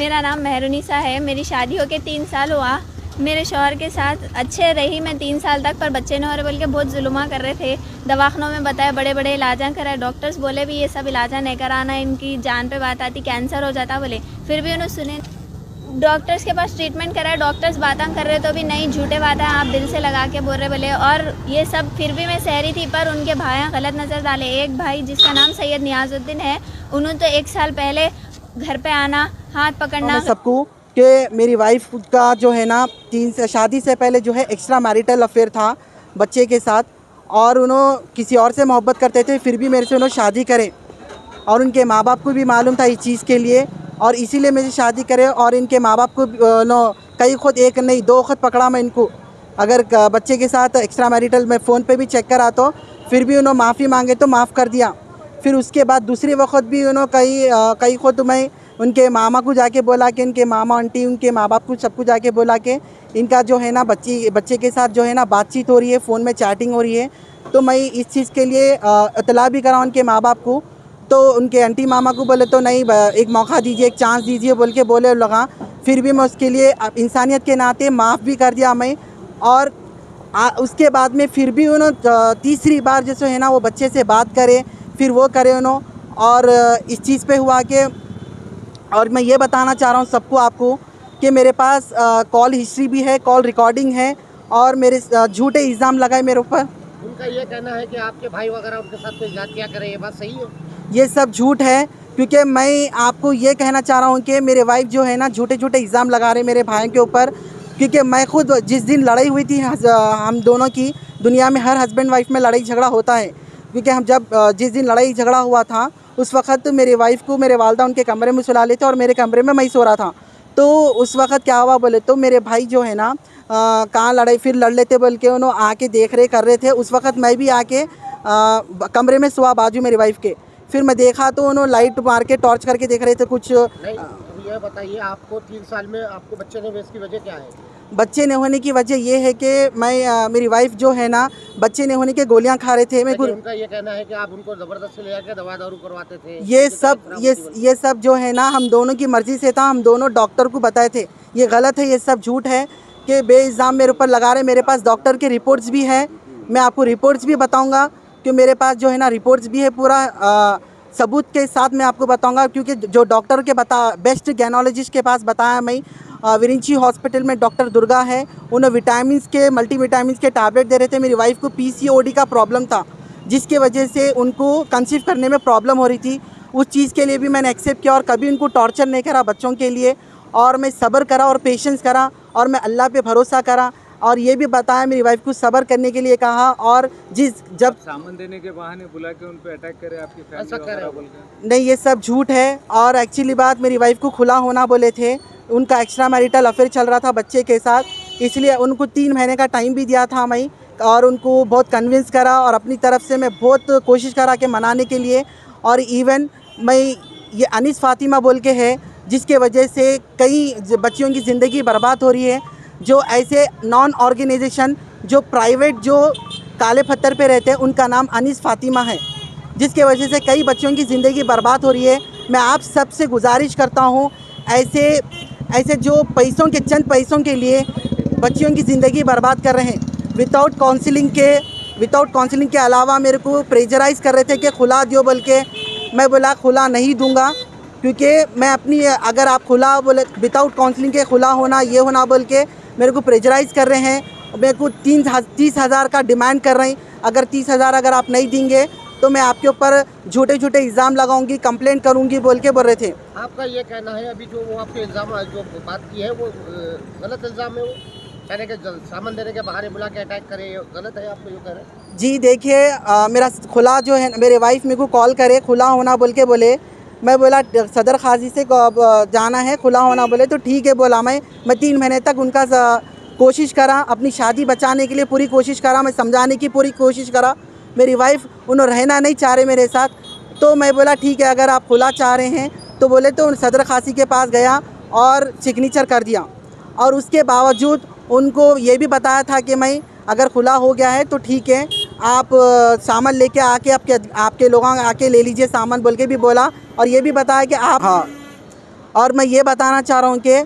मेरा नाम मेहरुनिसा है। मेरी शादी होके 3 साल हुआ। मेरे शौहर के साथ अच्छे रही मैं 3 साल तक, पर बच्चे ने और बोल के बहुत जुल्मा कर रहे थे। दवाखानों में बताया, बड़े बड़े इलाजा कराए, डॉक्टर्स बोले भी ये सब इलाजा नहीं कराना, इनकी जान पे बात आती, कैंसर हो जाता बोले। फिर भी उन्होंने सुने, डॉक्टर्स के पास ट्रीटमेंट कराया, डॉक्टर्स बातें कर रहे तो भी नहीं, झूठे बातें आप दिल से लगा के बोल रहे बोले। और ये सब फिर भी मैं सहरी थी, पर उनके भाई गलत नज़र डाले। एक भाई जिसका नाम सैयद नियाजुद्दीन है, उन्होंने तो 1 साल पहले घर पे आना, हाथ पकड़ना सबको कि मेरी वाइफ का जो है ना शादी से पहले जो है एक्स्ट्रा मैरिटल अफेयर था बच्चे के साथ, और उन्होंने किसी और से मोहब्बत करते थे, फिर भी मेरे से उन्होंने शादी करे, और उनके माँ बाप को भी मालूम था इस चीज़ के लिए, और इसीलिए मेरी शादी करे। और इनके माँ बाप को कई खुद एक नहीं 2 खुद पकड़ा मैं इनको, अगर बच्चे के साथ एक्स्ट्रा मैरिटल मैं फ़ोन पे भी चेक करा तो फिर भी उन्होंने माफ़ी मांगे तो माफ़ कर दिया। फिर उसके बाद दूसरी वक्त भी उन्होंने कई खुद मैं उनके मामा को जाके बोला कि इनके मामा आंटी उनके माँ बाप को सबको जाके बोला कि इनका जो है ना बच्चे के साथ जो है ना बातचीत हो रही है, फ़ोन में चैटिंग हो रही है। तो मैं इस चीज़ के लिए इतला भी करा उनके माँ बाप को। तो उनके आंटी मामा को बोले तो नहीं, एक मौका दीजिए, एक चांस दीजिए बोल के बोले लगा। फिर भी मैं उसके लिए इंसानियत के नाते माफ़ भी कर दिया मैं। और उसके बाद में फिर भी उन्होंने तीसरी बार जैसे है ना वो बच्चे से बात करे, फिर वो करे उन्होंने। और इस चीज़ पे हुआ कि, और मैं ये बताना चाह रहा हूँ सबको आपको कि मेरे पास कॉल हिस्ट्री भी है, कॉल रिकॉर्डिंग है, और मेरे झूठे इल्ज़ाम लगाए मेरे ऊपर। उनका ये कहना है कि आपके भाई वगैरह उनके साथ कोई जात क्या करें, ये बात सही है? ये सब झूठ है, क्योंकि मैं आपको ये कहना चाह रहा हूँ कि मेरे वाइफ जो है ना झूठे इल्ज़ाम लगा रहे मेरे भाई के ऊपर। क्योंकि मैं खुद जिस दिन लड़ाई हुई थी हम दोनों की, दुनिया में हर हस्बैंड वाइफ में लड़ाई झगड़ा होता है, क्योंकि हम जिस दिन लड़ाई झगड़ा हुआ था उस वक़्त मेरे वाइफ को मेरे वालदा उनके कमरे में सुला लेते और मेरे कमरे में मैं सो रहा था। तो उस वक़्त क्या हुआ बोले तो मेरे भाई जो है ना कहाँ लड़ाई फिर लड़ लेते बोल के उन्होंने आके देख रेख कर रहे थे। उस वक़्त मैं भी आके कमरे में सोआ बाजू मेरी वाइफ के। फिर मैं देखा तो उन्होंने लाइट मार के टॉर्च करके देख रहे थे कुछ। नहीं, तो ये बताइए आपको 3 साल में आपको बच्चे नहीं हुए, इसकी वजह क्या है? बच्चे न होने की वजह ये है कि मैं मेरी वाइफ जो है ना बच्चे न होने के गोलियां खा रहे थे। उनका ये कहना है कि आप उनको ज़बरदस्ती ले जाकर दवा दारू करवाते थे। ये सब जो है ना हम दोनों की मर्ज़ी से था, हम दोनों डॉक्टर को बताए थे। ये गलत है, ये सब झूठ है कि बेइल्ज़ाम मेरे ऊपर लगा रहे। मेरे पास डॉक्टर के रिपोर्ट्स भी है, मैं आपको रिपोर्ट्स भी बताऊँगा कि मेरे पास जो है ना रिपोर्ट्स भी है, पूरा सबूत के साथ मैं आपको बताऊँगा। क्योंकि जो डॉक्टर के बेस्ट गैनोलॉजिस्ट के पास बताया मैं, विरिंची हॉस्पिटल में डॉक्टर दुर्गा है, उन्हें विटामिन्स के मल्टीविटामिन्स के टैबलेट दे रहे थे। मेरी वाइफ को पीसीओडी का प्रॉब्लम था, जिसके वजह से उनको कंसीव करने में प्रॉब्लम हो रही थी। उस चीज़ के लिए भी मैंने एक्सेप्ट किया और कभी उनको टॉर्चर नहीं करा बच्चों के लिए। और मैं सब्र करा और पेशेंस करा और मैं अल्लाह पे भरोसा करा। और ये भी बताया मेरी वाइफ को सब्र करने के लिए कहा। और जब सामान देने के बहाने बुला के उन पे अटैक करे आपकी फैमिली वगैरह बोल के। नहीं, ये सब झूठ है। और एक्चुअली बात मेरी वाइफ को खुला होना बोले थे, उनका एक्स्ट्रा मैरिटल अफेयर चल रहा था बच्चे के साथ, इसलिए उनको 3 महीने का टाइम भी दिया था मैं। और उनको बहुत कन्विंस करा और अपनी तरफ से मैं बहुत कोशिश करा के मनाने के लिए। और इवन मैं ये अनीस फातिमा बोल के है, जिसके वजह से कई बच्चियों की ज़िंदगी बर्बाद हो रही है। जो ऐसे नॉन ऑर्गेनाइजेशन जो प्राइवेट जो काले पत्थर पे रहते हैं, उनका नाम अनीस फातिमा है, जिसके वजह से कई बच्चों की ज़िंदगी बर्बाद हो रही है। मैं आप सबसे गुजारिश करता हूँ, ऐसे जो चंद पैसों के लिए बच्चियों की ज़िंदगी बर्बाद कर रहे हैं, विदाउट काउंसलिंग के अलावा मेरे को प्रेशराइज़ कर रहे थे कि खुला दियो बोल के। मैं बोला खुला नहीं दूंगा, क्योंकि मैं अपनी अगर आप खुला बोले विदाउट काउंसलिंग के खुला होना ये होना बोल के मेरे को प्रेशराइज़ कर रहे हैं। मेरे को 30,000 का डिमांड कर रहे हैं। अगर 30,000 अगर आप नहीं देंगे तो मैं आपके ऊपर झूठे इल्ज़ाम लगाऊंगी, कंप्लेंट करूंगी बोल के बोल रहे थे। आपका ये कहना है अभी जो वो आपके इल्ज़ाम जो बात की है वो गलत इल्ज़ाम है? वो कहने के सामान देने के बहाने बुला के अटैक करे, गलत है? आपको ये कह रहे हैं? जी देखिए, मेरा खुला जो है मेरे वाइफ मेरे को कॉल करे खुला होना बोल के बोले। मैं बोला सदर खाजी से जाना है, खुला होना बोले तो ठीक है बोला। मैं 3 महीने तक उनका कोशिश करा, अपनी शादी बचाने के लिए पूरी कोशिश करा, मैं समझाने की पूरी कोशिश करा। मेरी वाइफ उन्होंने रहना नहीं चाह रहे मेरे साथ। तो मैं बोला ठीक है, अगर आप खुला चाह रहे हैं तो बोले तो सदर खासी के पास गया और सिग्नेचर कर दिया। और उसके बावजूद उनको ये भी बताया था कि मैं अगर खुला हो गया है तो ठीक है, आप सामान लेके आपके लोग आके ले लीजिए सामान बोल के भी बोला। और ये भी बताया कि आप और मैं ये बताना चाह रहा हूँ कि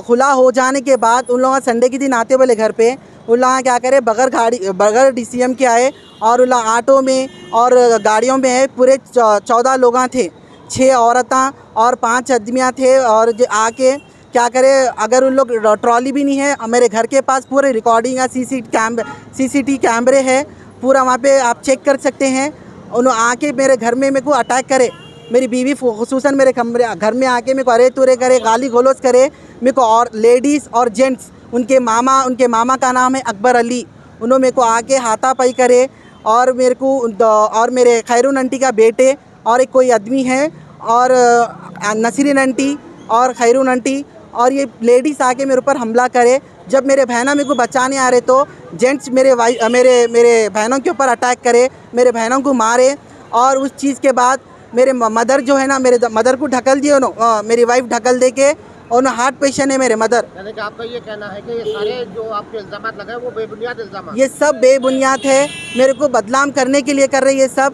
खुला हो जाने के बाद उन लोग संडे के दिन आते बोले घर पे, उन लोग क्या करे बगैर DCM के आए और उन लोग ऑटो में और गाड़ियों में है, पूरे 14 लोग थे, 6 औरतें और 5 आदमियाँ थे। और जो आके क्या करे, अगर उन लोग ट्रॉली भी नहीं है, मेरे घर के पास पूरे रिकॉर्डिंग है, CCTV कैमरे है, पूरा वहाँ पे आप चेक कर सकते हैं। उन्होंने आके मेरे घर में मेरे को अटैक करे, मेरी बीवी खुसूसन मेरे घर में आके मेरे को अरे तुरे करे, गाली गलौज करे मेरे को, और लेडीज़ और जेंट्स, उनके मामा का नाम है अकबर अली, उन्होंने मेरे को आके हाथापाई करे। और मेरे को और मेरे खैरून आंटी का बेटे और एक कोई आदमी है, और नसीरीन आंटी और खैरून आंटी, और ये लेडीज़ आके मेरे ऊपर हमला करे। जब मेरे बहना मेरे को बचाने आ रहे तो जेंट्स मेरे बहनों के ऊपर अटैक करे, मेरे बहनों को मारे। और उस चीज़ के बाद मेरे मदर जो है ना, मेरे मदर को ढकल दिए मेरी वाइफ ढकल दे के, और हार्ट पेशेंट है मेरे मदर। यानी कि आपका ये कहना है कि ये सारे जो आपके इल्ज़ाम लगाए वो बेबुनियाद इल्ज़ाम ये सब बेबुनियाद है, मेरे को बदनाम करने के लिए कर रहे ये सब।